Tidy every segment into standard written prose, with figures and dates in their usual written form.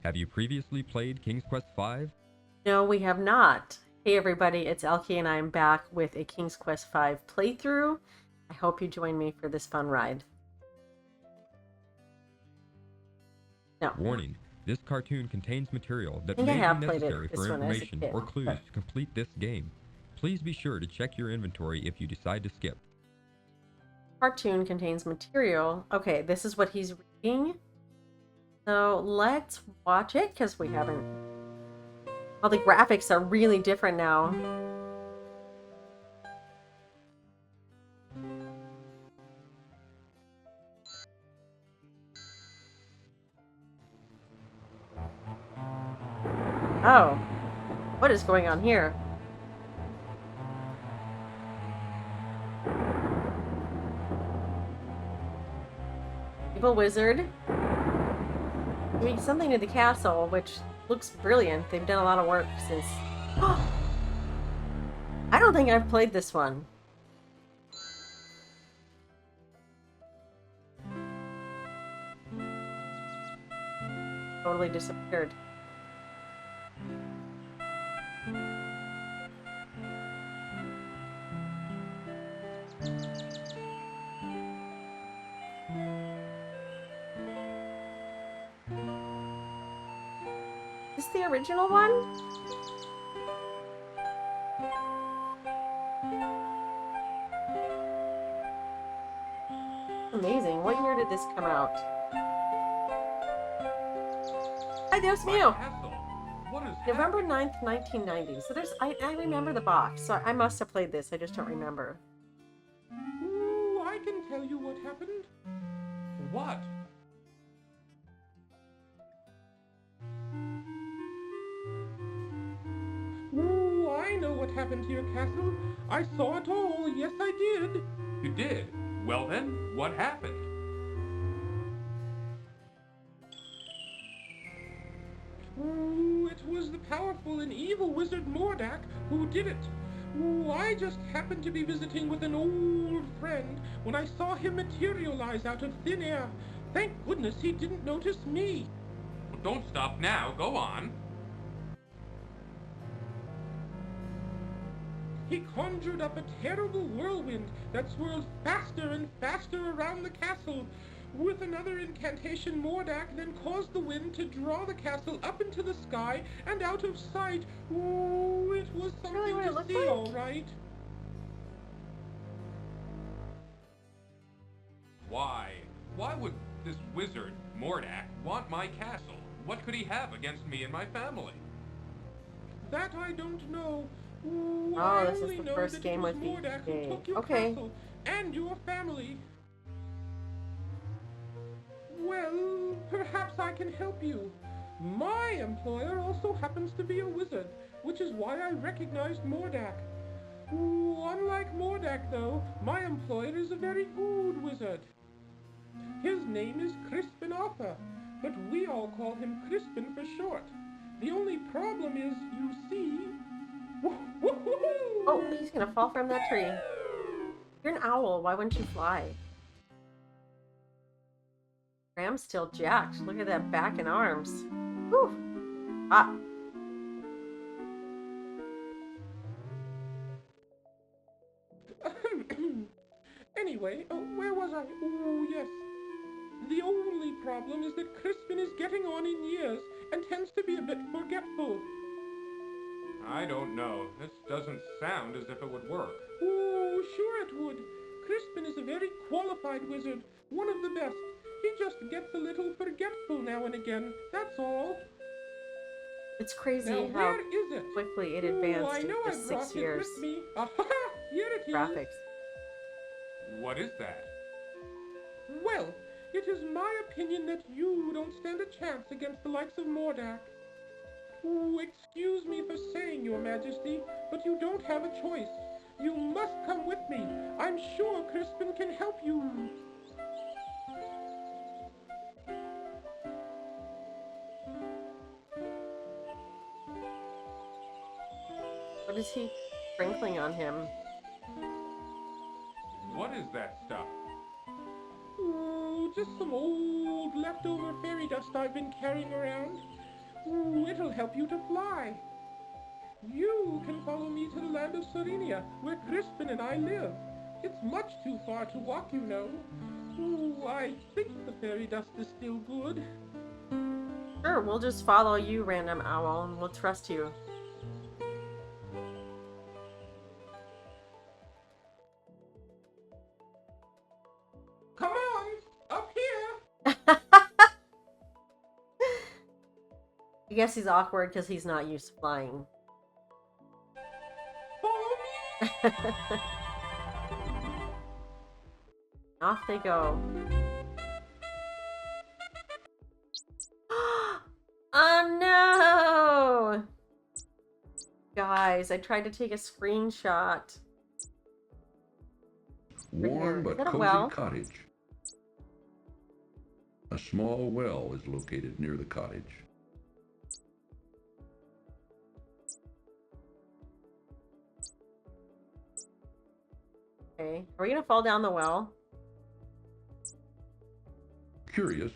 Have you previously played King's Quest V? No, we have not. Hey everybody, it's Elkie and I'm back with a King's Quest V playthrough. I hope you join me for this fun ride. No. Warning, this cartoon contains material that I think I may be have played necessary it for this one as a information kid. or clues to complete this game. Please be sure to check your inventory if you decide to skip. Cartoon contains material. Okay, this is what he's reading. So let's watch it because we haven't. All the graphics are really different now. Oh, what is going on here? Evil wizard doing something to the castle, which looks brilliant. They've done a lot of work since. I don't think I've played this one. Totally disappeared. Is this the original one? Amazing. What year did this come out? Hi, there's Mew! November 9th, 1990. So there's, I remember the box, so I must have played this, I just don't remember. Ooh, I can tell you what happened. What? Ooh, I know what happened to your castle. I saw it all, yes I did. You did? Well then, what happened? Ooh, it was the powerful and evil wizard Mordak who did it. Ooh, I just happened to be visiting with an old friend when I saw him materialize out of thin air. Thank goodness he didn't notice me. Well, don't stop now, go on. He conjured up a terrible whirlwind that swirled faster and faster around the castle. With another incantation, Mordak then caused the wind to draw the castle up into the sky and out of sight. Ooh, it was something what it to looked see, like? all right. Why would this wizard, Mordak, want my castle? What could he have against me and my family? That I don't know. Ooh, Oh, I this is only the know first that game it was with the Mordak who game. took your Okay. castle and your family. Well, perhaps I can help you. My employer also happens to be a wizard, which is why I recognized Mordak. Ooh, unlike Mordak, though, my employer is a very good wizard. His name is Crispin, but we all call him Crispin for short. The only problem is, you see... Oh, he's gonna fall from that tree. You're an owl, why wouldn't you fly? Gram's still jacked. Look at that back and arms. Whew. Ah. Anyway, where was I? Oh, yes. The only problem is that Crispin is getting on in years and tends to be a bit forgetful. I don't know. This doesn't sound as if it would work. Oh, sure it would. Crispin is a very qualified wizard, one of the best. He just gets a little forgetful now and again, that's all. It's crazy Now, how where is it? quickly it Oh, advanced I in know I just brought 6 it years. with me. Aha! Here it is. Graphics. What is that? Well, it is my opinion that you don't stand a chance against the likes of Mordak. Oh, excuse me for saying, Your Majesty, but you don't have a choice. You must come with me. I'm sure Crispin can help you. What is he sprinkling on him? What is that stuff? Oh, just some old leftover fairy dust I've been carrying around. Ooh, it'll help you to fly. You can follow me to the land of Serenia, where Crispin and I live. It's much too far to walk, you know. Ooh, I think the fairy dust is still good. Sure, we'll just follow you, random owl, and we'll trust you. Come on, up here. I guess he's awkward because he's not used to flying. Follow me. Off they go. Oh no! Guys, I tried to take a screenshot. Warm Is but that a cozy well? cottage. A small well is located near the cottage. Okay, are we gonna fall down the well? Curious,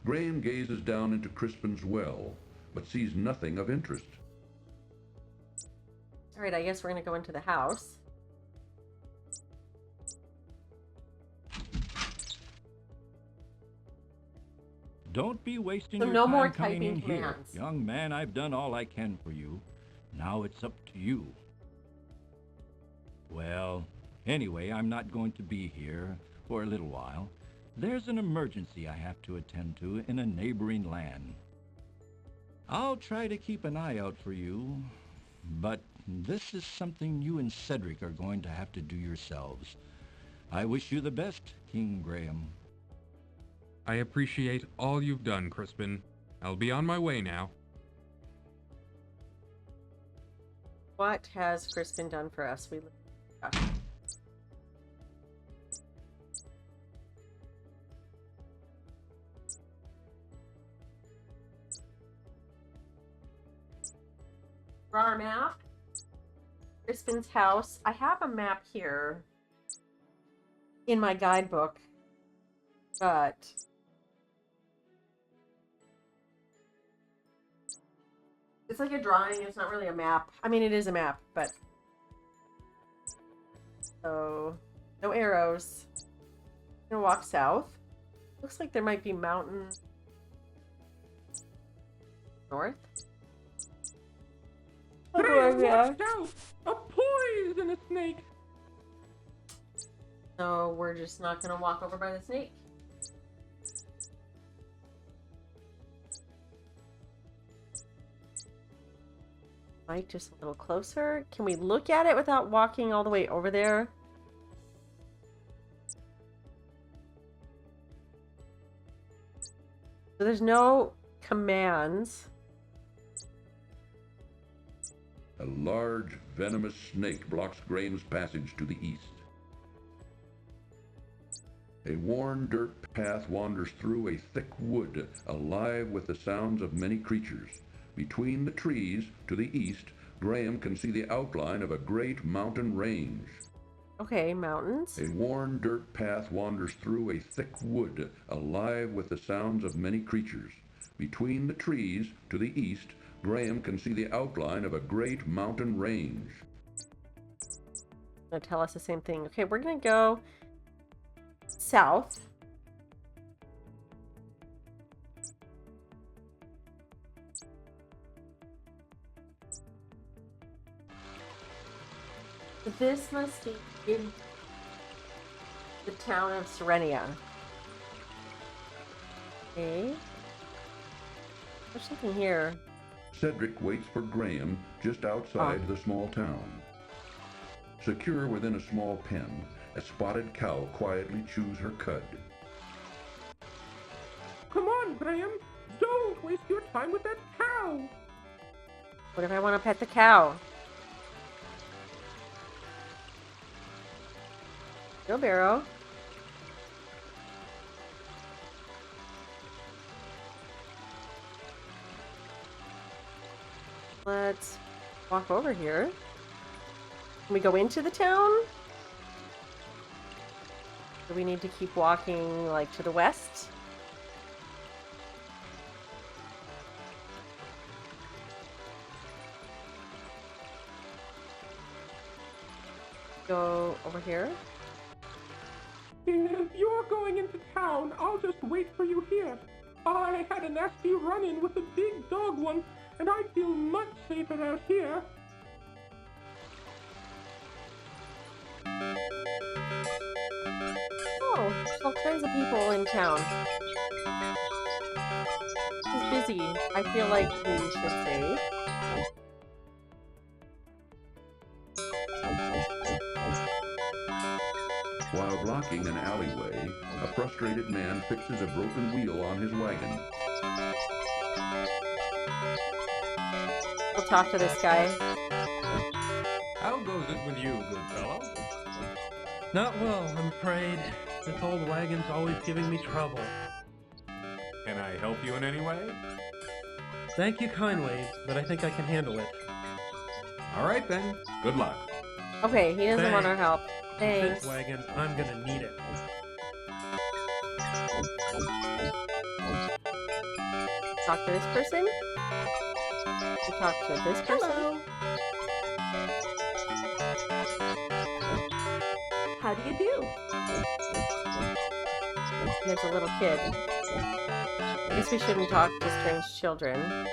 Graham gazes down into Crispin's well, but sees nothing of interest. Alright, I guess we're gonna go into the house. Don't be wasting So your no time more coming in typing here. commands. Young man, I've done all I can for you. Now it's up to you. Well, anyway, I'm not going to be here for a little while. There's an emergency I have to attend to in a neighboring land. I'll try to keep an eye out for you, but this is something you and Cedric are going to have to do yourselves. I wish you the best, King Graham. I appreciate all you've done, Crispin. I'll be on my way now. What has Crispin done for us? We For our map, Crispin's house. I have a map here in my guidebook, but it's like a drawing. It's not really a map. I mean, it is a map, but so no arrows. I'm gonna walk south. Looks like there might be mountains north. Graham, watch out! A poisonous snake! So we're just not gonna walk over by the snake. Right, just a little closer. Can we look at it without walking all the way over there? So there's no commands. A large, venomous snake blocks Graham's passage to the east. A worn dirt path wanders through a thick wood, alive with the sounds of many creatures. Between the trees, to the east, Graham can see the outline of a great mountain range. Okay, mountains. A worn dirt path wanders through a thick wood, alive with the sounds of many creatures. Between the trees, to the east, Graham can see the outline of a great mountain range. Gonna tell us the same thing. Okay, we're gonna go south. This must be in the town of Serenia. Okay. There's something here. Cedric waits for Graham just outside the small town. Secure within a small pen, a spotted cow quietly chews her cud. Come on, Graham! Don't waste your time with that cow! What if I want to pet the cow? Wheelbarrow. Let's walk over here. Can we go into the town? Do we need to keep walking, like, to the west? go over here. If you're going into town, I'll just wait for you here. I had a nasty run-in with a big dog once, and I feel much safer out here. Oh, there's all kinds of people in town. He's busy. I feel like we should say. While blocking an alleyway, a frustrated man fixes a broken wheel on his wagon. We'll talk to this guy. How goes it with you, good fellow? Not well, I'm afraid. This old wagon's always giving me trouble. Can I help you in any way? Thank you kindly, but I think I can handle it. All right then. Good luck. Okay, he doesn't want our help. This Thanks. wagon, I'm gonna need it. Talk to this person. We talk to this person. How do you do? There's a little kid. I guess we shouldn't talk to strange children.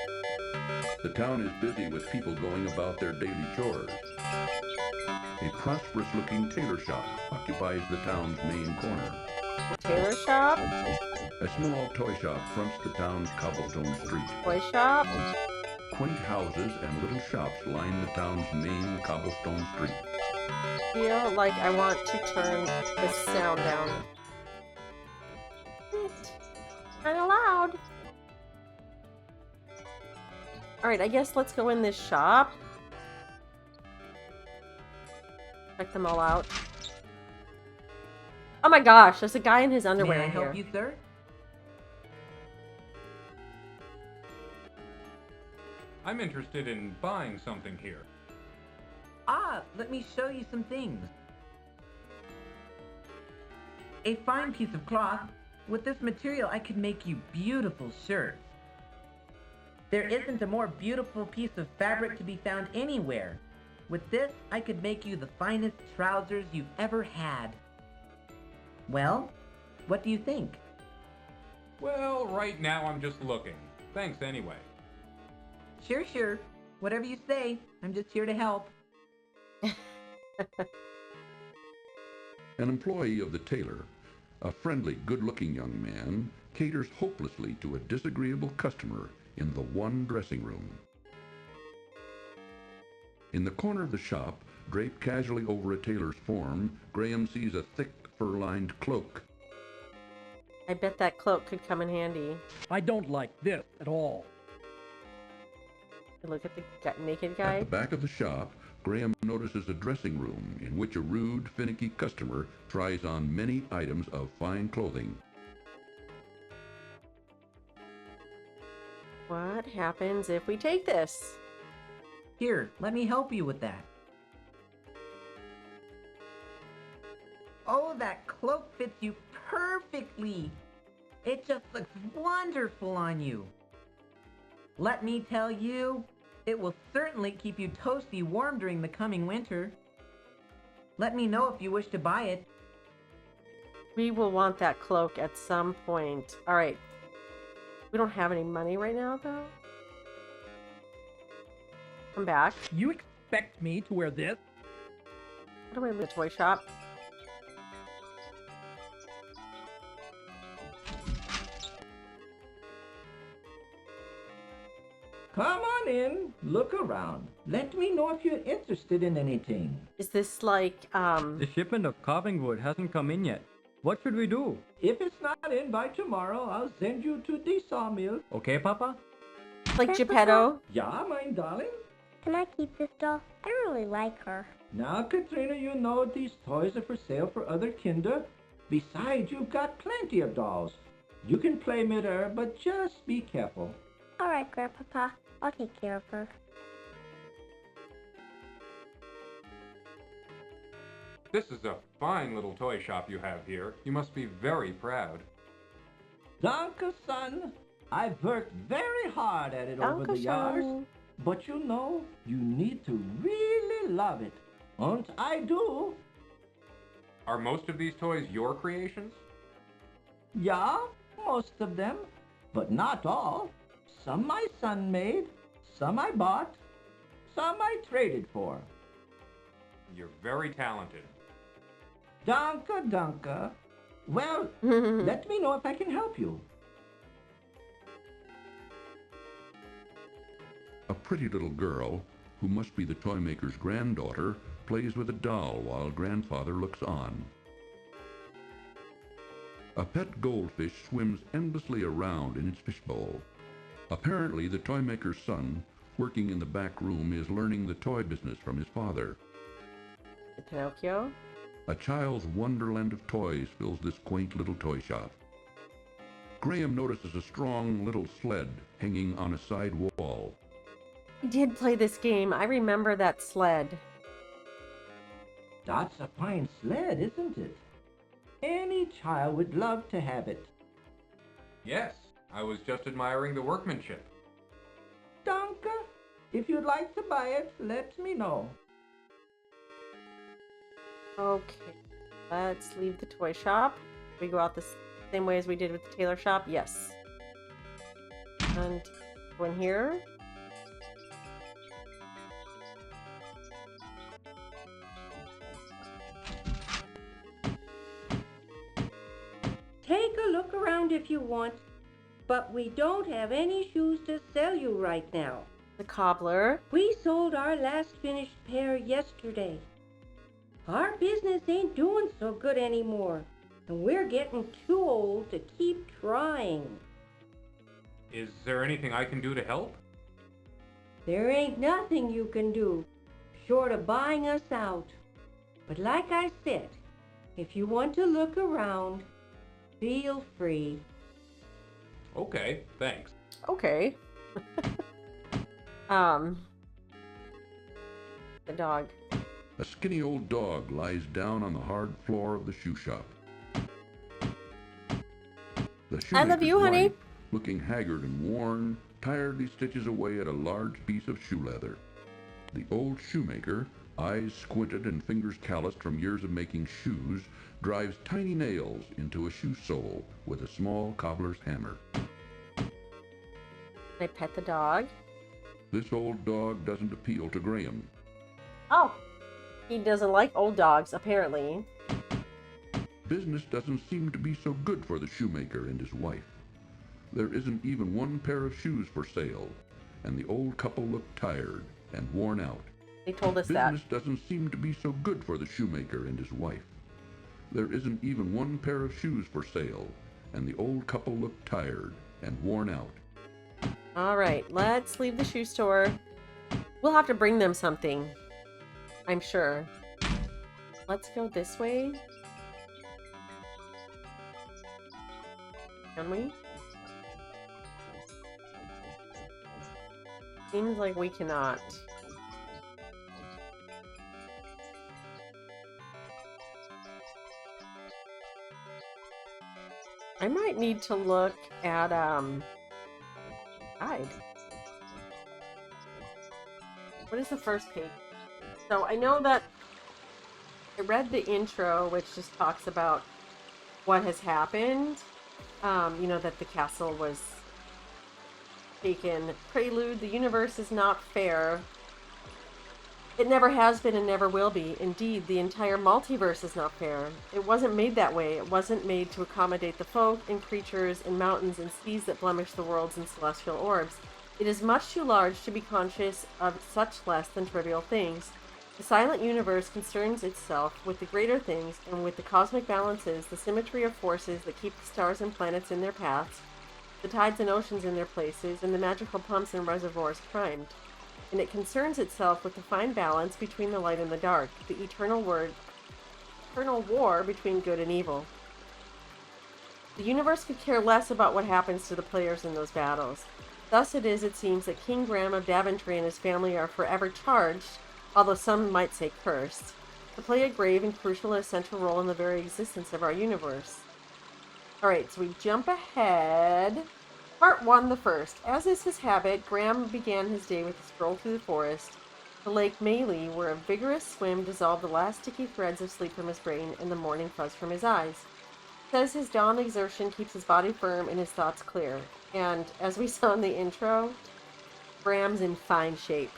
The town is busy with people going about their daily chores. A prosperous-looking tailor shop occupies the town's main corner. The tailor shop. A small toy shop fronts the town's cobblestone street. Toy shop. Quaint houses and little shops line the town's main cobblestone street. Feel like I want to turn the sound down. It's kind of loud. Alright, I guess let's go in this shop. Check them all out. Oh my gosh, there's a guy in his underwear May I in help here. you, sir? I'm interested in buying something here. Ah, let me show you some things. A fine piece of cloth. With this material, I could make you beautiful shirts. There isn't a more beautiful piece of fabric to be found anywhere. With this, I could make you the finest trousers you've ever had. Well, what do you think? Well, right now I'm just looking. Thanks anyway. Sure, sure. Whatever you say. I'm just here to help. An employee of the tailor, a friendly, good-looking young man, caters hopelessly to a disagreeable customer in the one dressing room. In the corner of the shop, draped casually over a tailor's form, Graham sees a thick, fur-lined cloak. I bet that cloak could come in handy. I don't like this at all. Look at the naked At guy. the back of the shop, Graham notices a dressing room in which a rude, finicky customer tries on many items of fine clothing. What happens if we take this? Here, let me help you with that. Oh, that cloak fits you perfectly. It just looks wonderful on you. Let me tell you, it will certainly keep you toasty warm during the coming winter. Let me know if you wish to buy it. We will want that cloak at some point. Alright. We don't have any money right now, though. Come back. You expect me to wear this? What do I leave the toy shop? Come on in, look around. Let me know if you're interested in anything. Is this like, The shipment of carving wood hasn't come in yet. What should we do? If it's not in by tomorrow, I'll send you to the sawmill. Okay, Papa? like Geppetto? Yeah, my darling? Can I keep this doll? I really like her. Now, Katrina, you know these toys are for sale for other kinder. Besides, you've got plenty of dolls. You can play with her, but just be careful. All right, Grandpapa. I'll take care of her. This is a fine little toy shop you have here. You must be very proud. Danke, son. I've worked very hard at it over the years. But you know, you need to really love it. Und I do. Are most of these toys your creations? Yeah, most of them, but not all. Some my son made, some I bought, some I traded for. You're very talented. Danke, danke. Well, let me know if I can help you. A pretty little girl, who must be the toy maker's granddaughter, plays with a doll while grandfather looks on. A pet goldfish swims endlessly around in its fishbowl. Apparently, the toy maker's son, working in the back room, is learning the toy business from his father. Pinocchio. A child's wonderland of toys fills this quaint little toy shop. Graham notices a strong little sled hanging on a side wall. I did play this game. I remember that sled. That's a fine sled, isn't it? Any child would love to have it. Yes, I was just admiring the workmanship. Danke. If you'd like to buy it, let me know. Okay, let's leave the toy shop. We go out the same way as we did with the tailor shop. Yes. And go in here. Take a look around if you want, but we don't have any shoes to sell you right now. The cobbler. We sold our last finished pair yesterday. Our business ain't doing so good anymore, and we're getting too old to keep trying. Is there anything I can do to help? There ain't nothing you can do, short of buying us out. But like I said, if you want to look around, feel free. Okay, thanks. Okay. The dog. A skinny old dog lies down on the hard floor of the shoe shop. The I love you, honey. wife, looking haggard and worn, tiredly stitches away at a large piece of shoe leather. The old shoemaker, eyes squinted and fingers calloused from years of making shoes, drives tiny nails into a shoe sole with a small cobbler's hammer. I pet the dog. This old dog doesn't appeal to Graham. Oh, he doesn't like old dogs, apparently. Business doesn't seem to be so good for the shoemaker and his wife. There isn't even one pair of shoes for sale, and the old couple look tired and worn out. They told us that. Business doesn't seem to be so good for the shoemaker and his wife. There isn't even one pair of shoes for sale, and the old couple look tired and worn out. All right, let's leave the shoe store. We'll have to bring them something, I'm sure. Let's go this way. Can we? Seems like we cannot. I might need to look at guide. What is the first page? So I know that I read the intro, which just talks about what has happened. You know, that the castle was taken. Prelude, the universe is not fair. It never has been and never will be. Indeed, the entire multiverse is not fair. It wasn't made that way. It wasn't made to accommodate the folk and creatures and mountains and seas that blemish the worlds and celestial orbs. It is much too large to be conscious of such less than trivial things. The silent universe concerns itself with the greater things and with the cosmic balances, the symmetry of forces that keep the stars and planets in their paths, the tides and oceans in their places, and the magical pumps and reservoirs primed. And it concerns itself with the fine balance between the light and the dark, the eternal war between good and evil. The universe could care less about what happens to the players in those battles. Thus it is, it seems, that King Graham of Daventry and his family are forever charged, although some might say cursed, to play a grave and crucial and central role in the very existence of our universe. Alright, so we jump ahead. Part 1, the first. As is his habit, Graham began his day with a stroll through the forest. to Lake Meili, where a vigorous swim dissolved the last sticky threads of sleep from his brain and the morning fuzz from his eyes. He says his dawn exertion keeps his body firm and his thoughts clear. And as we saw in the intro, Graham's in fine shape.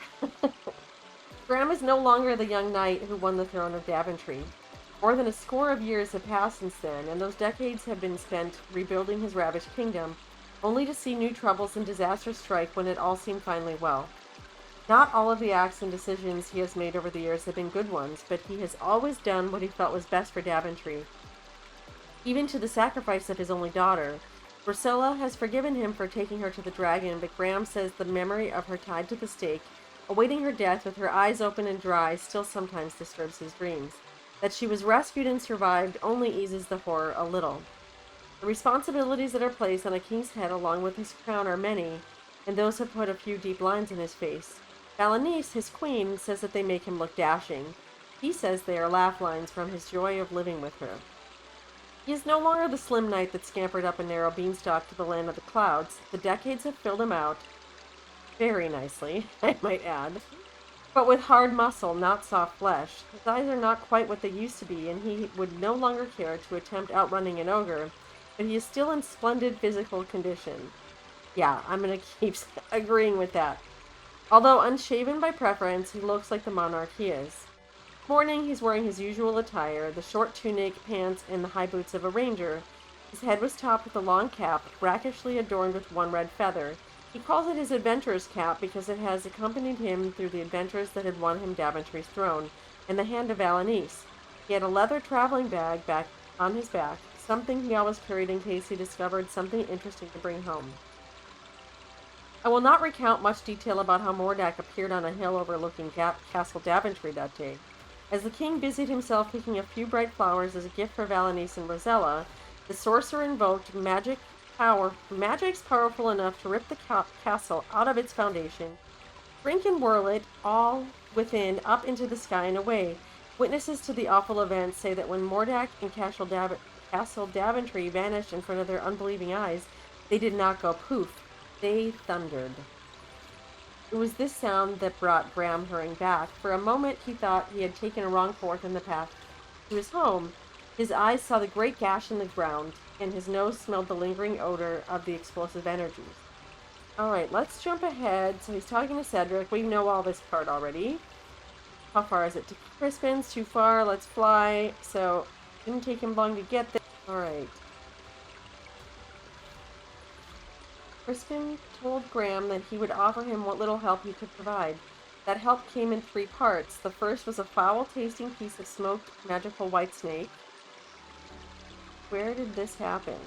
Graham is no longer the young knight who won the throne of Daventry. More than a score of years have passed since then, and those decades have been spent rebuilding his ravished kingdom, only to see new troubles and disasters strike when it all seemed finally well. Not all of the acts and decisions he has made over the years have been good ones, but he has always done what he felt was best for Daventry, even to the sacrifice of his only daughter. Priscilla has forgiven him for taking her to the dragon, but Graham says the memory of her tied to the stake, awaiting her death with her eyes open and dry, still sometimes disturbs his dreams. That she was rescued and survived only eases the horror a little. The responsibilities that are placed on a king's head along with his crown are many, and those have put a few deep lines in his face. Valenice, his queen, says that they make him look dashing. He says they are laugh lines from his joy of living with her. He is no longer the slim knight that scampered up a narrow beanstalk to the land of the clouds. The decades have filled him out, very nicely, I might add, but with hard muscle, not soft flesh. His eyes are not quite what they used to be, and he would no longer care to attempt outrunning an ogre, but he is still in splendid physical condition. Yeah, I'm going to keep agreeing with that. Although unshaven by preference, he looks like the monarch he is. This morning, he's wearing his usual attire, the short tunic, pants, and the high boots of a ranger. His head was topped with a long cap, brackishly adorned with one red feather. He calls it his adventurer's cap because it has accompanied him through the adventures that had won him Daventry's throne, and the hand of Valenice. He had a leather traveling bag back on his back, something he always carried in case he discovered something interesting to bring home. I will not recount much detail about how Mordak appeared on a hill overlooking Castle Daventry that day. As the king busied himself picking a few bright flowers as a gift for Valenice and Rosella, the sorcerer invoked magics powerful enough to rip the castle out of its foundation, shrink and whirl it all within up into the sky and away. Witnesses to the awful event say that when Mordak and Castle Daventry vanished in front of their unbelieving eyes, they did not go poof, they thundered. It was this sound that brought Graham hurrying back. For a moment he thought he had taken a wrong fork in the path to his home. His eyes saw the great gash in the ground, and his nose smelled the lingering odor of the explosive energies. Alright, let's jump ahead. So he's talking to Cedric. We know all this part already. How far is it to Crispin's? Too far. Let's fly. So, didn't take him long to get there. Alright. Crispin told Graham that he would offer him what little help he could provide. That help came in 3 parts. The first was a foul-tasting piece of smoked magical white snake. Where did this happen?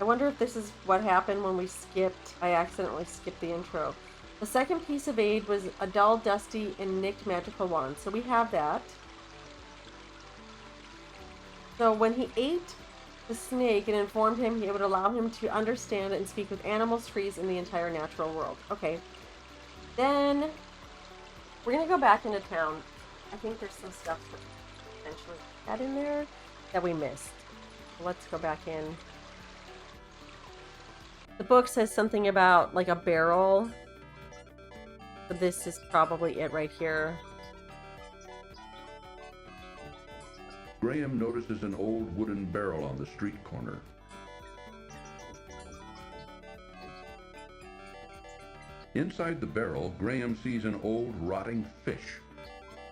I wonder if this is what happened when I accidentally skipped the intro. The second piece of aid was a dull, dusty, and nicked magical wand. So we have that. So when he ate the snake, it informed him it would allow him to understand and speak with animals, trees, and the entire natural world. Okay. Then we're going to go back into town. I think there's some stuff that potentially had in there that we missed. So let's go back in. The book says something about like a barrel. But this is probably it right here. Graham notices an old wooden barrel on the street corner. Inside the barrel, Graham sees an old rotting fish.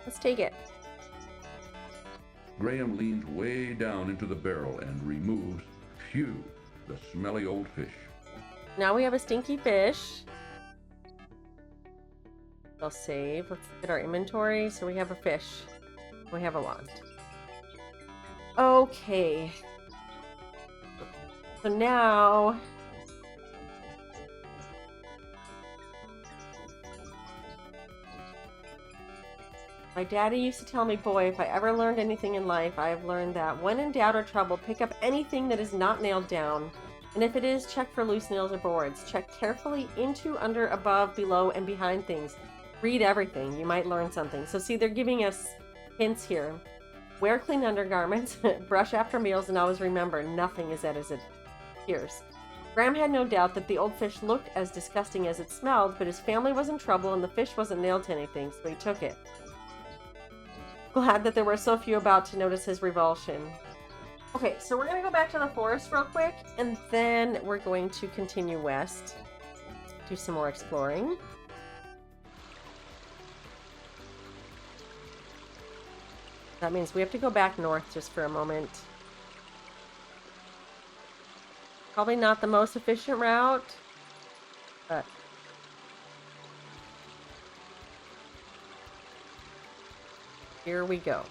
Let's take it. Graham leans way down into the barrel and removes, phew, the smelly old fish. Now we have a stinky fish. I'll save. Let's look at our inventory. So we have a fish. We have a wand. Okay. So now my daddy used to tell me, boy, if I ever learned anything in life, I have learned that when in doubt or trouble, pick up anything that is not nailed down. And if it is, check for loose nails or boards. Check carefully into, under, above, below, and behind things. Read everything. You might learn something. So see, they're giving us hints here. Wear clean undergarments, brush after meals, and always remember, nothing is as it appears. Graham had no doubt that the old fish looked as disgusting as it smelled, but his family was in trouble and the fish wasn't nailed to anything, so he took it. Glad that there were so few about to notice his revulsion. Okay, so we're going to go back to the forest real quick, and then we're going to continue west. Do some more exploring. That means we have to go back north just for a moment. Probably not the most efficient route, but here we go.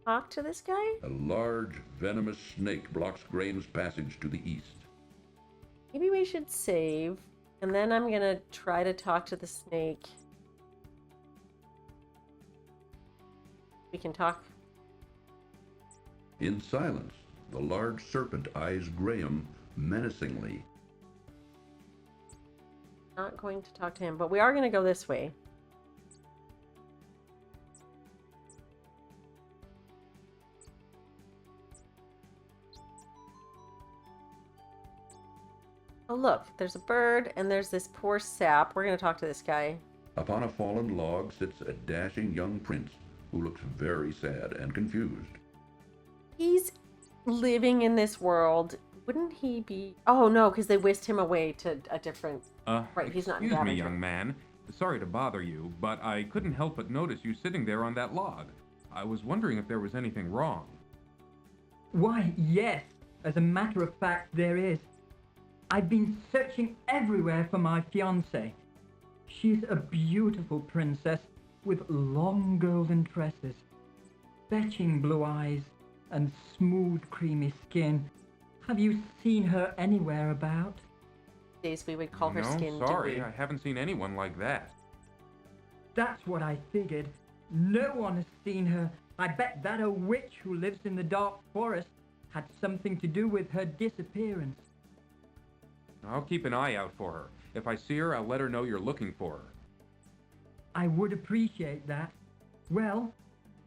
Talk to this guy? A large, venomous snake blocks Graham's passage to the east. Maybe we should save, and then I'm gonna try to talk to the snake. We can talk. In silence, the large serpent eyes Graham menacingly. Not going to talk to him, but we are going to go this way. Oh, look, there's a bird and there's this poor sap. We're going to talk to this guy. Upon a fallen log sits a dashing young prince who looks very sad and confused. He's living in this world. Wouldn't he be? Oh, no, because they whisked him away to a different... right, he's not in Excuse me, Daventry. young man. Sorry to bother you, but I couldn't help but notice you sitting there on that log. I was wondering if there was anything wrong. Why, yes. As a matter of fact, there is. I've been searching everywhere for my fiancée. She's a beautiful princess with long golden tresses, fetching blue eyes, and smooth creamy skin. Have you seen her anywhere about? Days we would call her No, skin sorry, dewy. I haven't seen anyone like that. That's what I figured. No one has seen her. I bet that a witch who lives in the dark forest had something to do with her disappearance. I'll keep an eye out for her. If I see her, I'll let her know you're looking for her. I would appreciate that. Well,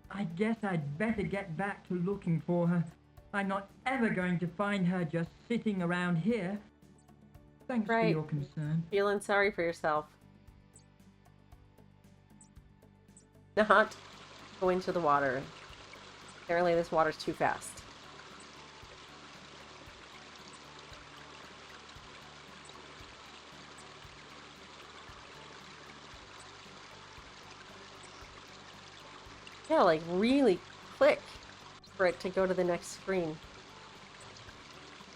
I guess I'd better get back to looking for her. I'm not ever going to find her just sitting around here. Thanks for your concern. Feeling sorry for yourself. Not go into the water. Apparently this water's too fast. Yeah, like really click for it to go to the next screen.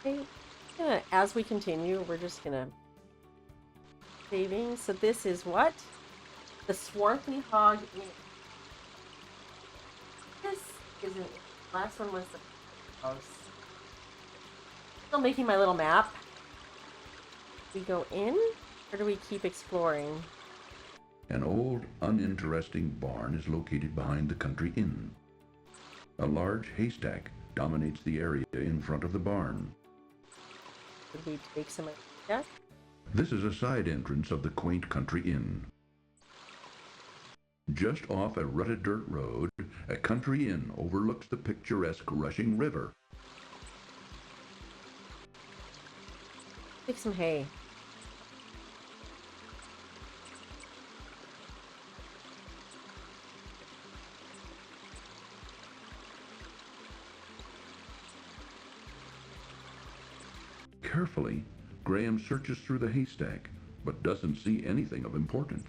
Okay, as we continue, we're just gonna saving. So this is what? The Swarthy Hog Inn. This isn't. Last one was the house. Still making my little map. We go in, or do we keep exploring? An old, uninteresting barn is located behind the country inn. A large haystack dominates the area in front of the barn. Did we take some of that? This is a side entrance of the quaint country inn. Just off a rutted dirt road, a country inn overlooks the picturesque rushing river. Take some hay. Carefully, Graham searches through the haystack, but doesn't see anything of importance.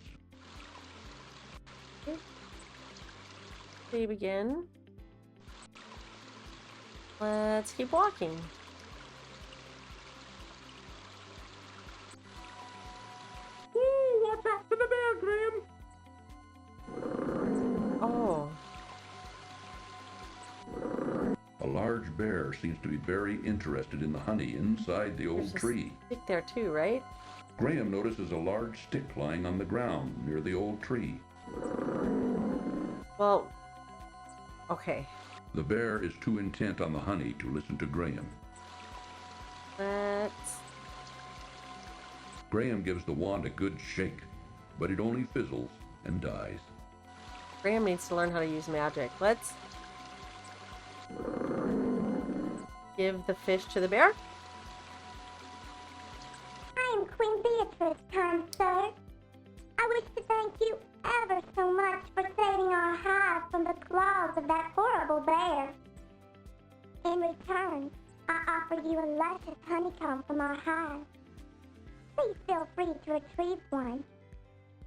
Save again. Let's keep walking. Ooh, watch out for the bear, Graham! Oh. A large bear seems to be very interested in the honey inside the old tree. Stick there too, right? Graham notices a large stick lying on the ground near the old tree. Well, okay. The bear is too intent on the honey to listen to Graham. Let's... Graham gives the wand a good shake, but it only fizzles and dies. Graham needs to learn how to use magic. Let's give the fish to the bear. I am Queen Beatrice, kind sir. I wish to thank you ever so much for saving our hive from the claws of that horrible bear. In return, I offer you a luscious honeycomb from our hive. Please feel free to retrieve one.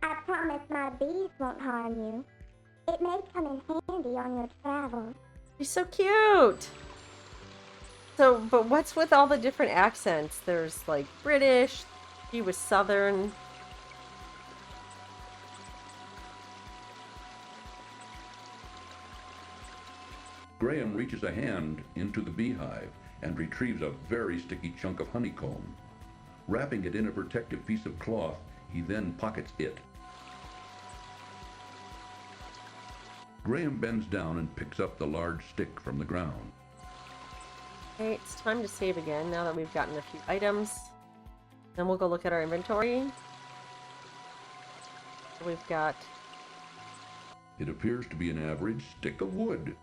I promise my bees won't harm you. It may come in handy on your travels. She's so cute. So, but what's with all the different accents? There's like British, she was Southern. Graham reaches a hand into the beehive and retrieves a very sticky chunk of honeycomb. Wrapping it in a protective piece of cloth, he then pockets it. Graham bends down and picks up the large stick from the ground. Okay, it's time to save again now that we've gotten a few items. Then we'll go look at our inventory. We've got... It appears to be an average stick of wood.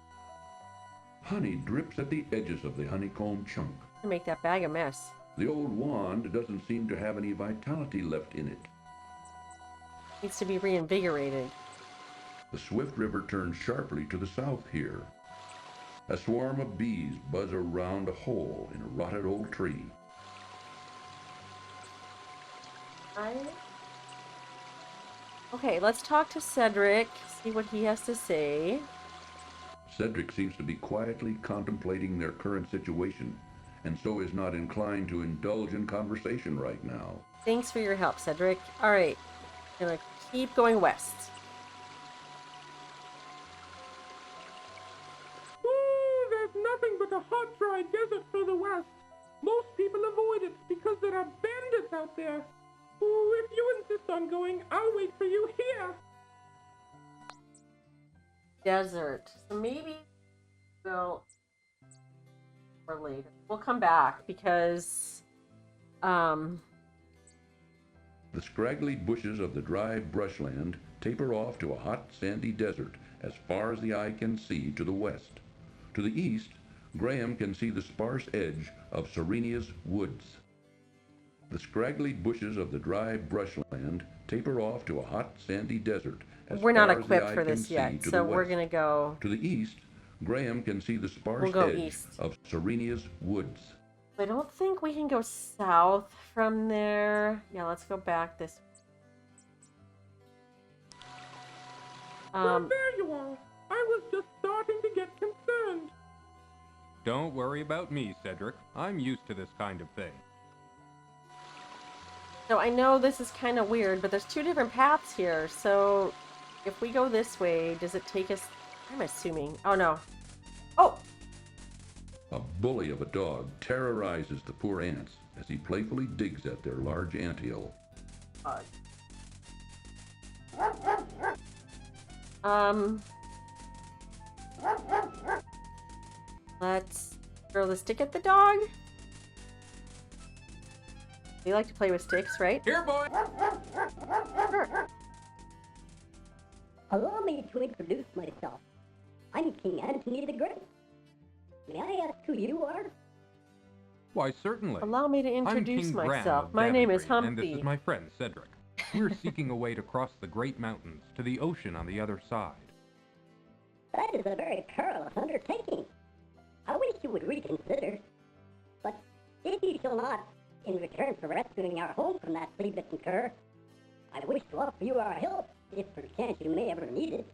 Honey drips at the edges of the honeycomb chunk. To make that bag a mess. The old wand doesn't seem to have any vitality left in it. Needs to be reinvigorated. The swift river turns sharply to the south here. A swarm of bees buzz around a hole in a rotted old tree. Okay, let's talk to Cedric, see what he has to say. Cedric seems to be quietly contemplating their current situation, and so is not inclined to indulge in conversation right now. Thanks for your help, Cedric. Alright, gonna keep going west. Ooh, there's nothing but a hot, dry desert further west. Most people avoid it because there are bandits out there. Ooh, if you insist on going, I'll wait for you here. Desert. So maybe we'll... or later. We'll come back because... The scraggly bushes of the dry brushland taper off to a hot, sandy desert as far as the eye can see to the west. To the east, Graham can see the sparse edge of Serenia's woods. The scraggly bushes of the dry brushland taper off to a hot, sandy desert as we're not far as the equipped eye for can this see yet, to so the we're west. gonna go... To the east, Graham can see the sparse We'll go edge east. of Serenia's woods. I don't think we can go south from there. Yeah, let's go back this Well, there you are. I was just starting to get concerned. Don't worry about me, Cedric. I'm used to this kind of thing. So I know this is kind of weird, but there's two different paths here. So if we go this way, does it take us... I'm assuming... Oh, no. Oh! A bully of a dog terrorizes the poor ants as he playfully digs at their large anthill. Let's throw the stick at the dog. They like to play with sticks, right? Here, boy! Sure. Allow me to introduce myself. I'm King Antony the Great. May I ask who you are? Why, certainly. Allow me to I'm introduce King Graham myself. of My name is Daventry, and Humpty. this is my friend, Cedric. We're seeking a way to cross the Great Mountains to the ocean on the other side. That is a very perilous undertaking. I wish you would reconsider. But if you shall not, in return for rescuing our home from that flea-bitten cur, I wish to offer you our help, if perchance you may ever need it.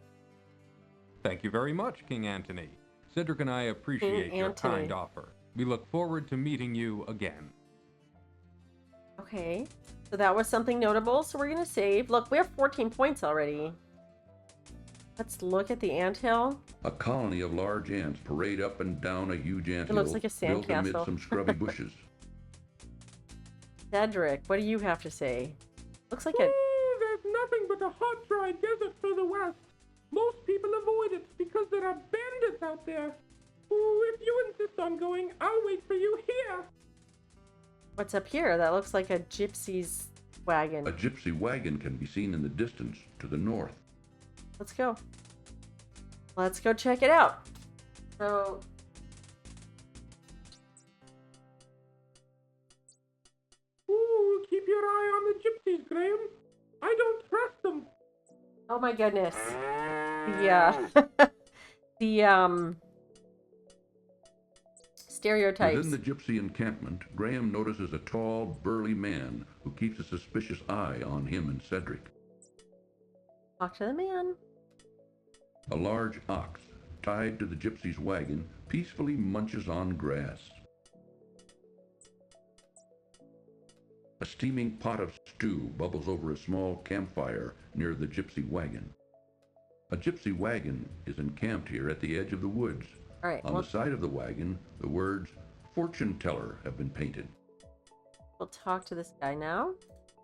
Thank you very much, King Antony. Cedric and I appreciate King your Antony. kind offer. We look forward to meeting you again. Okay. So that was something notable. So we're going to save. Look, we have 14 points already. Let's look at the anthill. A colony of large ants parade up and down a huge anthill looks like a built amid sandcastle. some scrubby bushes. Cedric, what do you have to say? Looks like a... Ooh, there's nothing but a hot, dry desert further west. Most people avoid it because there are bandits out there. Ooh, if you insist on going, I'll wait for you here. What's up here? That looks like a gypsy's wagon. A gypsy wagon can be seen in the distance to the north. Let's go. Let's go check it out. So... Ooh, keep your eye on the gypsies, Graham. I don't trust them. Oh my goodness. The stereotypes. Within the gypsy encampment, Graham notices a tall, burly man who keeps a suspicious eye on him and Cedric. Talk to the man. A large ox, tied to the gypsy's wagon, peacefully munches on grass. A steaming pot of stew bubbles over a small campfire near the gypsy wagon. A gypsy wagon is encamped here at the edge of the woods. All right, On the side of the wagon, the words "Fortune Teller" have been painted. We'll talk to this guy now.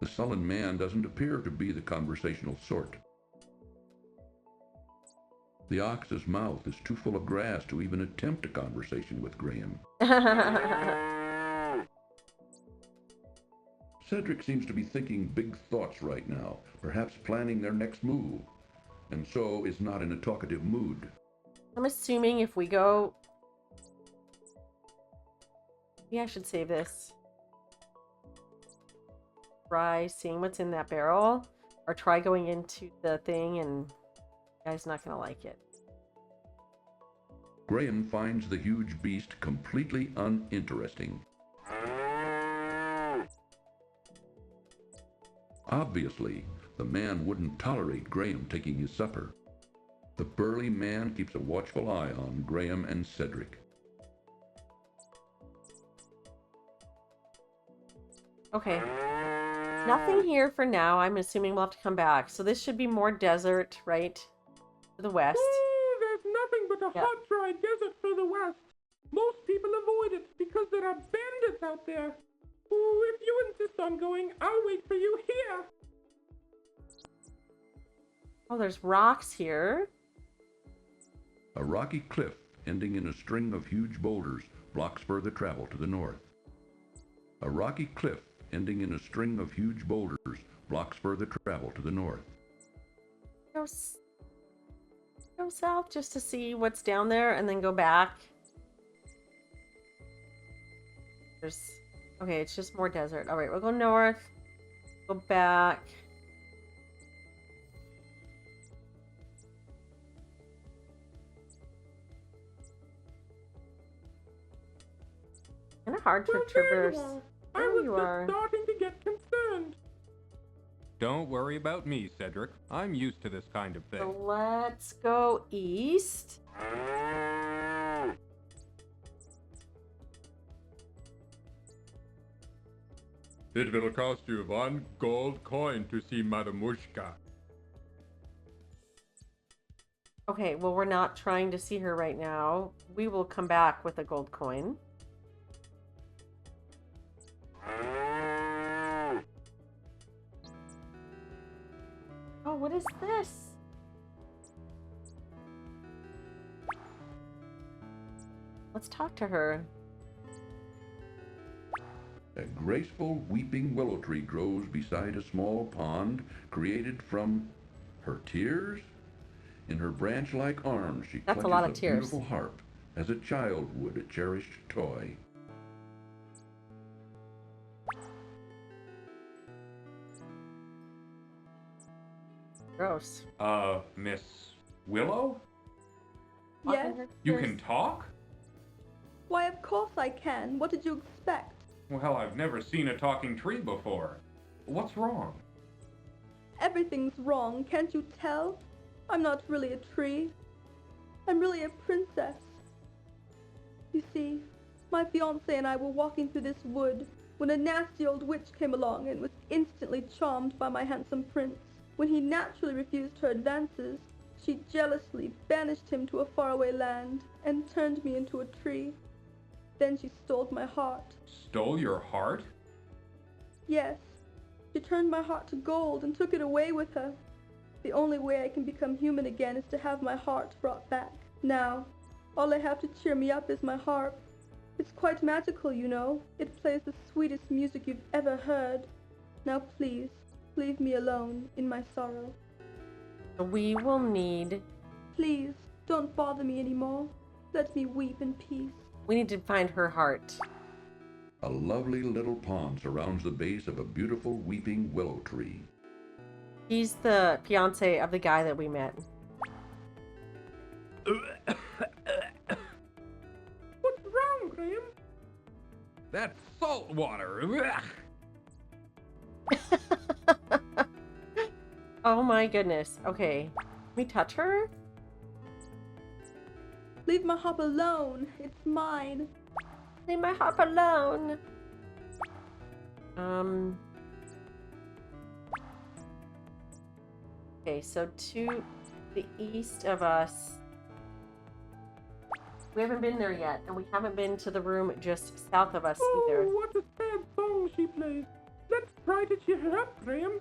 The sullen man doesn't appear to be the conversational sort. The ox's mouth is too full of grass to even attempt a conversation with Graham. Cedric seems to be thinking big thoughts right now, perhaps planning their next move, and so is not in a talkative mood. I'm assuming if we go... Maybe I should save this. Try seeing what's in that barrel, or try going into the thing and the guy's not gonna like it. Graham finds the huge beast completely uninteresting. Obviously, the man wouldn't tolerate Graham taking his supper. The burly man keeps a watchful eye on Graham and Cedric. Okay. Nothing here for now. I'm assuming we'll have to come back. So this should be more desert, right? To the west. Ooh, there's nothing but a hot, dry desert for the west. Most people avoid it because there are bandits out there. Ooh, if you insist on going, I'll wait for you here. Oh, there's rocks here. A rocky cliff ending in a string of huge boulders blocks further travel to the north. A rocky cliff ending in a string of huge boulders blocks further travel to the north. Go south just to see what's down there and then go back. There's... Okay, it's just more desert. Alright, we'll go north. Go back. Kind of hard to traverse. There you are. Starting to get concerned. Don't worry about me, Cedric. I'm used to this kind of thing. So let's go east. It will cost you 1 gold coin to see Madamushka. Okay, well, we're not trying to see her right now. We will come back with a gold coin. Oh, what is this? Let's talk to her. A graceful weeping willow tree grows beside a small pond created from her tears. In her branch-like arms, she That's clutches a lot of a tears. beautiful harp, as a child would a cherished toy. Gross. Miss Willow? Yes? You can talk? Why, of course I can. What did you expect? Well, I've never seen a talking tree before. What's wrong? Everything's wrong, can't you tell? I'm not really a tree. I'm really a princess. You see, my fiancé and I were walking through this wood when a nasty old witch came along and was instantly charmed by my handsome prince. When he naturally refused her advances, she jealously banished him to a faraway land and turned me into a tree. Then she stole my heart. Stole your heart? Yes, she turned my heart to gold and took it away with her. The only way I can become human again is to have my heart brought back. Now, all I have to cheer me up is my harp. It's quite magical, you know. It plays the sweetest music you've ever heard. Now please, leave me alone in my sorrow. We will need... Please, Don't bother me anymore. Let me weep in peace. We need to find her heart. A lovely little pond surrounds the base of a beautiful weeping willow tree. He's the fiance of the guy that we met. What's wrong, Graham? That's salt water. Oh my goodness. Okay. Can we touch her? Leave my hop alone. It's mine. Leave my hop alone. Okay, so to the east of us. We haven't been there yet, and we haven't been to the room just south of us either. Oh, what a sad song she plays. Let's try to cheer her up, Graham.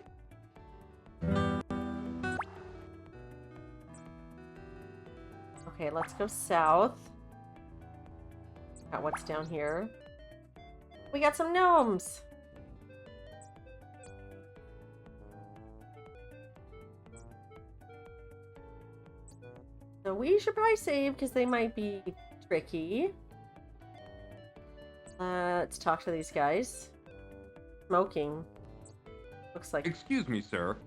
Okay, let's go south. Got what's down here. We got some gnomes. So we should probably save because they might be tricky. Let's talk to these guys. Smoking. Looks like... Excuse me, sir.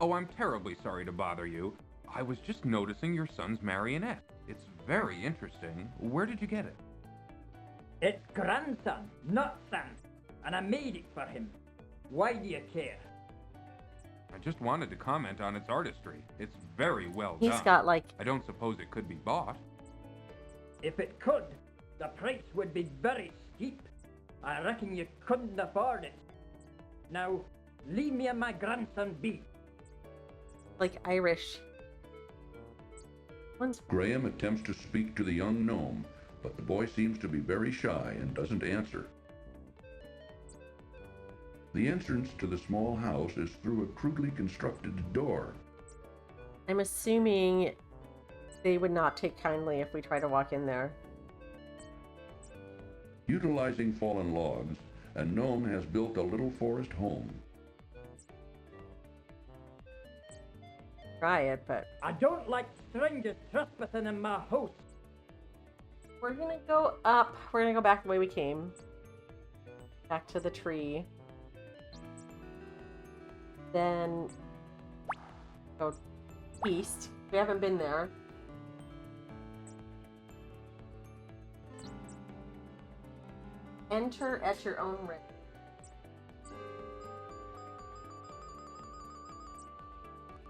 Oh, I'm terribly sorry to bother you. I was just noticing your son's marionette. It's very interesting. Where did you get it? It's grandson, not son. And I made it for him. Why do you care? I just wanted to comment on its artistry. It's very well He's done. got like... I don't suppose it could be bought. If it could, the price would be very steep. I reckon you couldn't afford it. Now, leave me and my grandson be. Like Irish. Graham attempts to speak to the young gnome, but the boy seems to be very shy and doesn't answer. The entrance to the small house is through a crudely constructed door. I'm assuming they would not take kindly if we try to walk in there. Utilizing fallen logs, a gnome has built a little forest home. Try it, but... I don't like strangers trespassing in my house. We're gonna go up. We're gonna go back the way we came. Back to the tree. Then go east. We haven't been there. Enter at your own risk.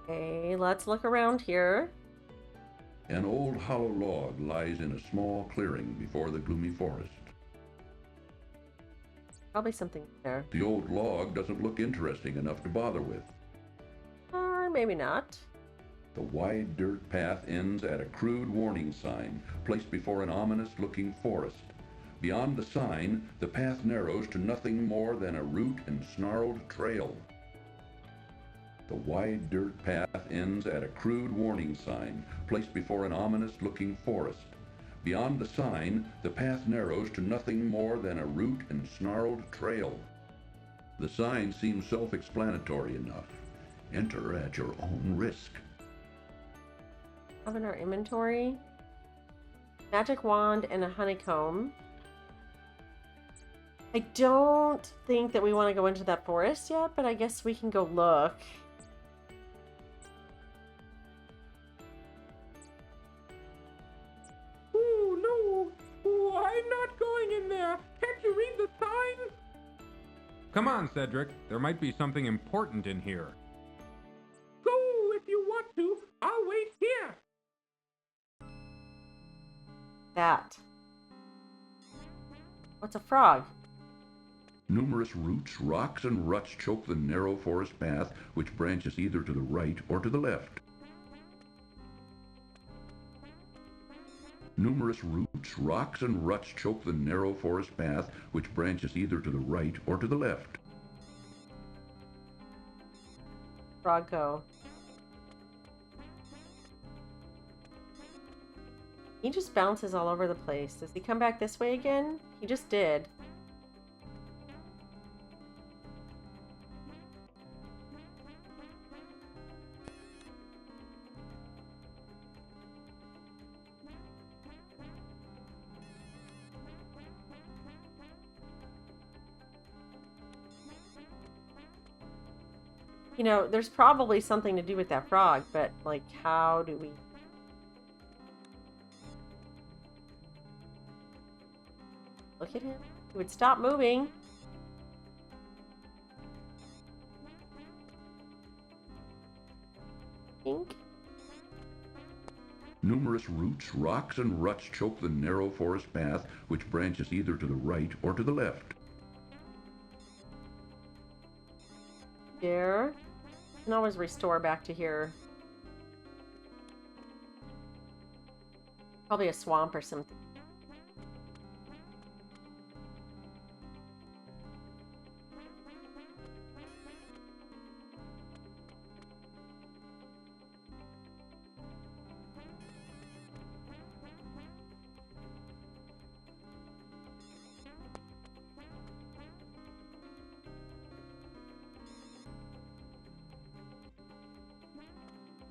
Okay, let's look around here. An old hollow log lies in a small clearing before the gloomy forest. Probably something there. The old log doesn't look interesting enough to bother with. Or maybe not. The wide dirt path ends at a crude warning sign placed before an ominous-looking forest. Beyond the sign, the path narrows to nothing more than a root and snarled trail. The wide dirt path ends at a crude warning sign placed before an ominous-looking forest. Beyond the sign, the path narrows to nothing more than a root and snarled trail. The sign seems self-explanatory enough. Enter at your own risk. Have in our inventory. Magic wand and a honeycomb. I don't think that we want to go into that forest yet, but I guess we can go look. Oh, no. Oh, I'm not going in there. Can't you read the sign? Come on, Cedric. There might be something important in here. Go if you want to. I'll wait here. That. What's a frog? Numerous roots, rocks, and ruts choke the narrow forest path, which branches either to the right or to the left. Numerous roots, rocks, and ruts choke the narrow forest path, which branches either to the right or to the left. Frog go. He just bounces all over the place. Does he come back this way again? He just did. You know, there's probably something to do with that frog, but, like, how do we... Look at him. He would stop moving. Pink. Numerous roots, rocks, and ruts choke the narrow forest path, which branches either to the right or to the left. Here. You can always restore back to here. Probably a swamp or something.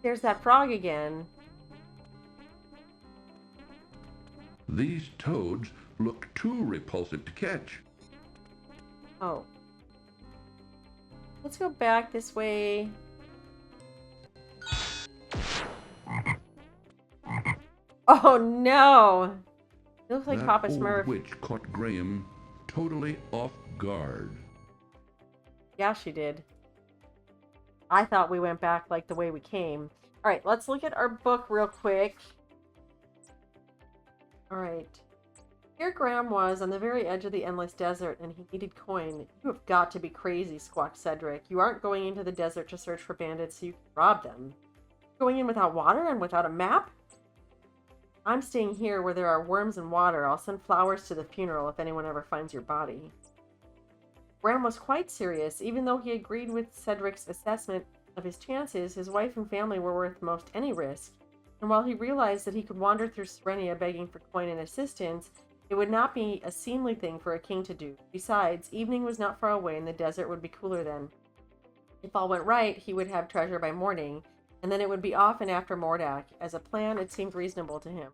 There's that frog again. These toads look too repulsive to catch. Oh. Let's go back this way. Oh no! It looks like That Papa old Smurf. witch caught Graham totally off guard. Yeah, she did. I thought we went back like the way we came. Alright, let's look at our book real quick. Alright. Here Graham was on the very edge of the endless desert, and he needed coin. You have got to be crazy, squawked Cedric. You aren't going into the desert to search for bandits so you can rob them. Going in without water and without a map? I'm staying here where there are worms and water. I'll send flowers to the funeral if anyone ever finds your body. Graham was quite serious. Even though he agreed with Cedric's assessment of his chances, his wife and family were worth most any risk. And while he realized that he could wander through Serenia begging for coin and assistance, it would not be a seemly thing for a king to do. Besides, evening was not far away and the desert would be cooler then. If all went right, he would have treasure by morning, and then it would be off and after Mordak. As a plan, it seemed reasonable to him.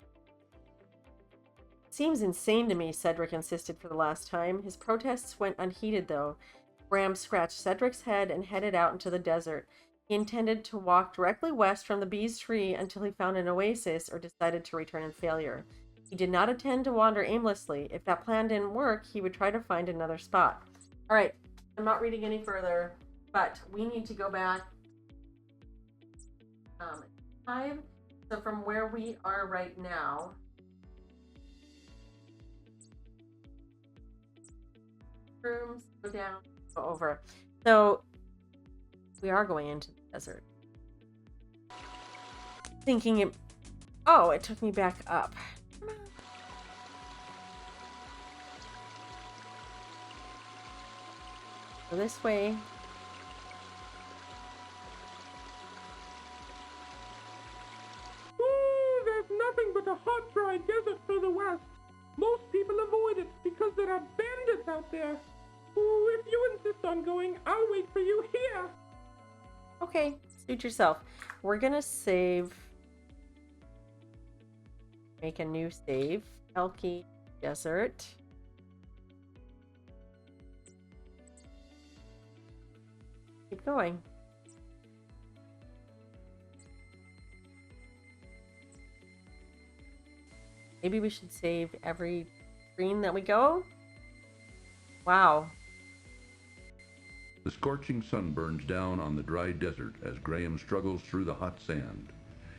Seems insane to me, Cedric insisted for the last time. His protests went unheeded, though. Graham scratched Cedric's head and headed out into the desert. He intended to walk directly west from the bee's tree until he found an oasis or decided to return in failure. He did not intend to wander aimlessly. If that plan didn't work, he would try to find another spot. All right, I'm not reading any further, but we need to go back 5. So from where we are right now, rooms, go down, go over. So we are going into the desert. Thinking it... Oh, it took me back up. Go this way. Ooh, there's nothing but a hot, dry desert further west. Most people avoid it because there are bandits out there. Ooh, if you insist on going, I'll wait for you here. Okay, suit yourself. We're gonna save. Make a new save. Elky Desert. Keep going. Maybe we should save every screen that we go. Wow. The scorching sun burns down on the dry desert as Graham struggles through the hot sand.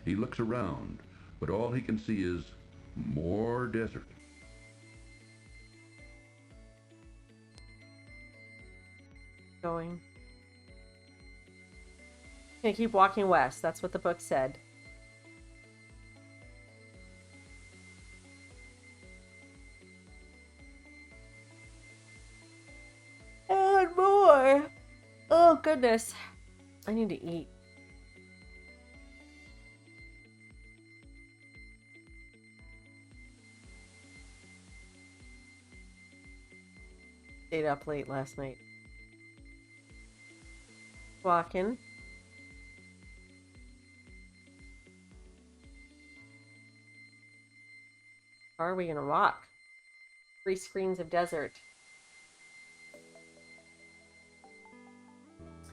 He looks around, but all he can see is more desert. Going. Gonna keep walking west. That's what the book said. And more. Oh goodness. I need to eat. Stayed up late last night. Walking. How are we gonna walk? 3 screens of desert.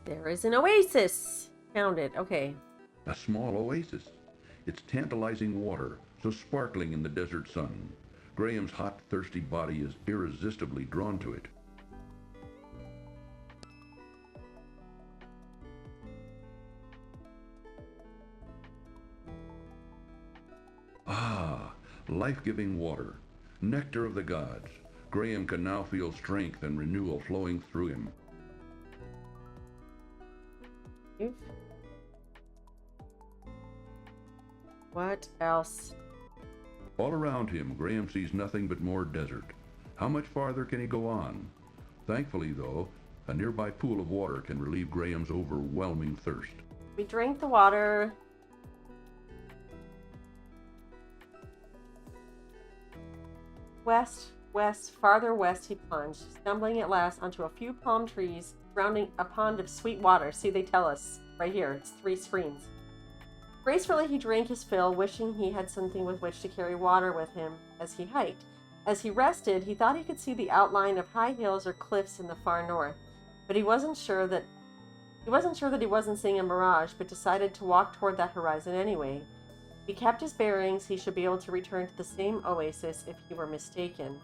There is an oasis. Found it. Okay. A small oasis. Its tantalizing water, so sparkling in the desert sun. Graham's hot, thirsty body is irresistibly drawn to it. Ah, life-giving water, nectar of the gods. Graham can now feel strength and renewal flowing through him. What else? All around him, Graham sees nothing but more desert. How much farther can he go on? Thankfully, though, a nearby pool of water can relieve Graham's overwhelming thirst. We drank the water. Farther west he plunged, stumbling at last onto a few palm trees surrounding a pond of sweet water. See, they tell us right here, it's 3 screens. Gracefully he drank his fill, wishing he had something with which to carry water with him as he hiked. As he rested, he thought he could see the outline of high hills or cliffs in the far north, but he wasn't sure that he wasn't seeing a mirage, but decided to walk toward that horizon anyway. If he kept his bearings, he should be able to return to the same oasis if he were mistaken.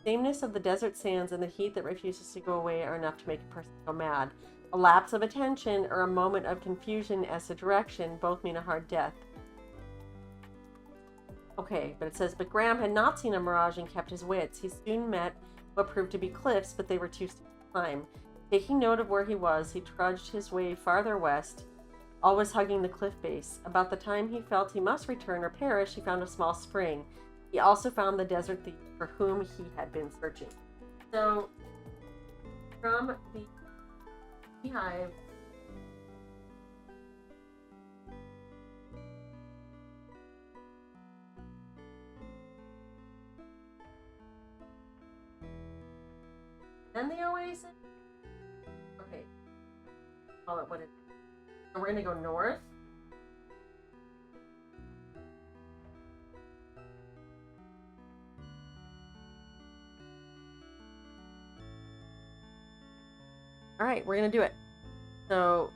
The sameness of the desert sands and the heat that refuses to go away are enough to make a person go mad. A lapse of attention or a moment of confusion as to direction both mean a hard death. Okay, but it says, but Graham had not seen a mirage and kept his wits. He soon met what proved to be cliffs, but they were too steep to climb. Taking note of where he was, he trudged his way farther west, always hugging the cliff base. About the time he felt he must return or perish, he found a small spring. He also found the desert thief for whom he had been searching. So, from the beehive, then the oasis. Okay, call it what it is. So we're gonna go north. All right, we're gonna do it. So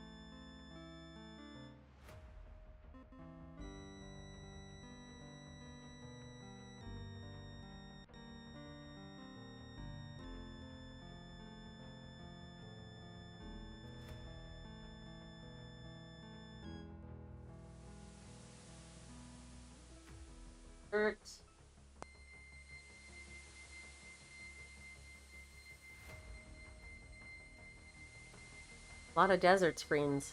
dirt. A lot of desert screens.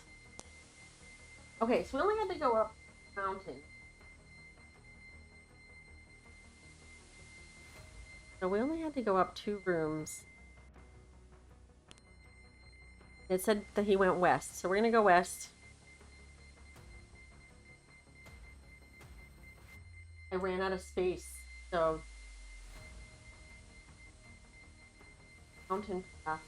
Okay, so we only had to go up the mountain. So we only had to go up 2 rooms. It said that he went west, so we're gonna go west. I ran out of space, so mountain path.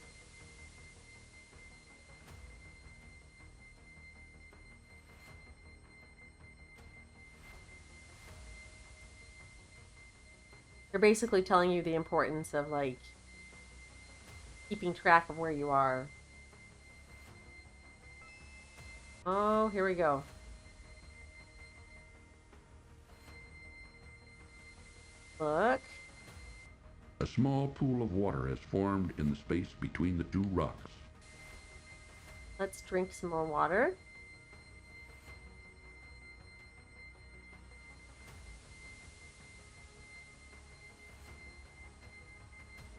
They're basically telling you the importance of, like, keeping track of where you are. Oh, here we go. Look. A small pool of water has formed in the space between the 2 rocks. Let's drink some more water.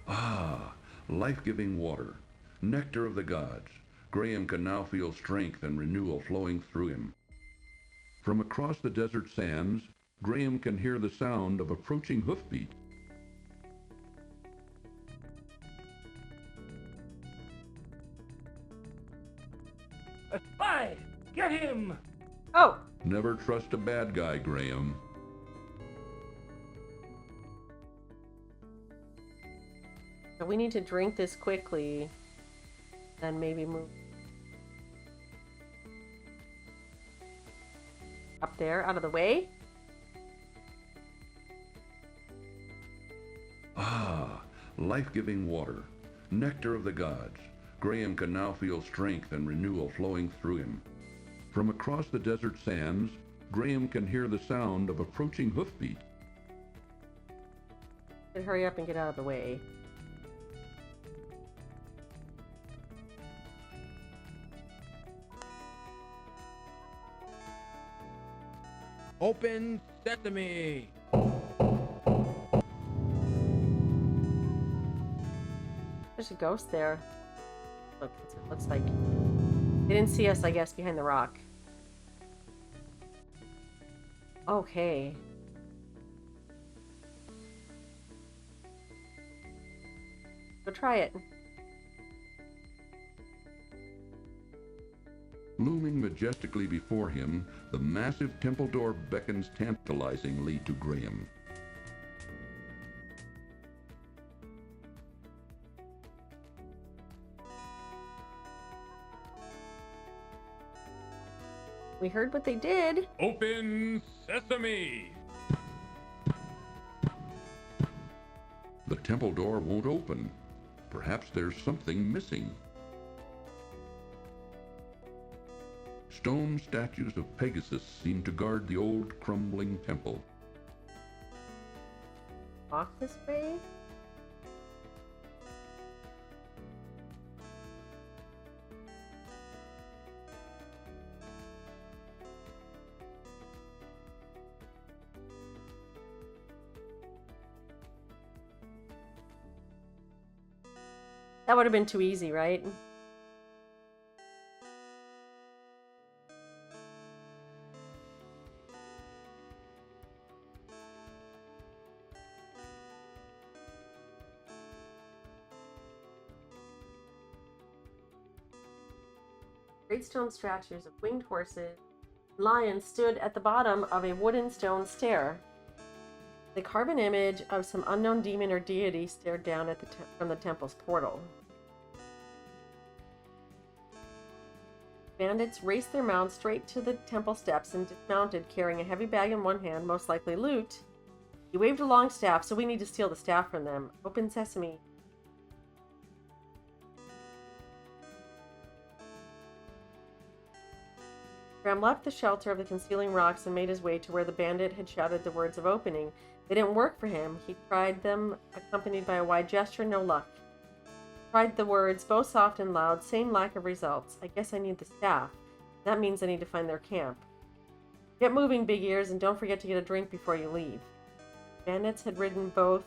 Ah, life-giving water, nectar of the gods. Graham can now feel strength and renewal flowing through him. From across the desert sands, Graham can hear the sound of approaching hoofbeats. A spy! Get him! Oh! Never trust a bad guy, Graham. So we need to drink this quickly, then maybe move up there, out of the way. Ah, life-giving water, nectar of the gods. Graham can now feel strength and renewal flowing through him. From across the desert sands, Graham can hear the sound of approaching hoofbeats. Hurry up and get out of the way. Open sesame! There's a ghost there. Look, it looks like they didn't see us, I guess, behind the rock. Okay. Go try it. Looming majestically before him, the massive temple door beckons tantalizingly to Graham. We heard what they did. Open sesame! The temple door won't open. Perhaps there's something missing. Stone statues of Pegasus seem to guard the old crumbling temple. Walk this way? That would have been too easy, right? Great stone statues of winged horses, lions stood at the bottom of a wooden stone stair. They carve an image of some unknown demon or deity stared down at from the temple's portal. Bandits raced their mounts straight to the temple steps and dismounted, carrying a heavy bag in one hand, most likely loot. He waved a long staff, so we need to steal the staff from them. Open sesame. Graham left the shelter of the concealing rocks and made his way to where the bandit had shouted the words of opening. They didn't work for him. He tried them, accompanied by a wide gesture, no luck. Tried the words, both soft and loud, same lack of results. I guess I need the staff. That means I need to find their camp. Get moving, Big Ears, and don't forget to get a drink before you leave. Bandits had ridden both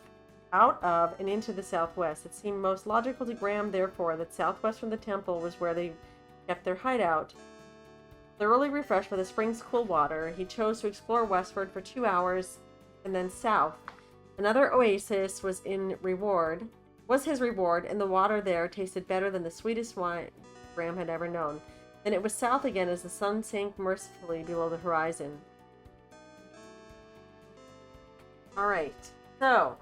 out of and into the southwest. It seemed most logical to Graham, therefore, that southwest from the temple was where they kept their hideout. Thoroughly refreshed by the spring's cool water, he chose to explore westward for 2 hours and then south. Another oasis was his reward, and the water there tasted better than the sweetest wine Graham had ever known. Then it was south again as the sun sank mercifully below the horizon. Alright, so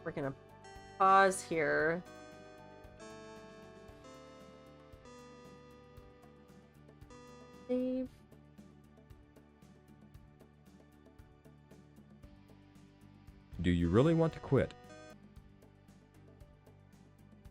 we're gonna pause here. Save. Do you really want to quit?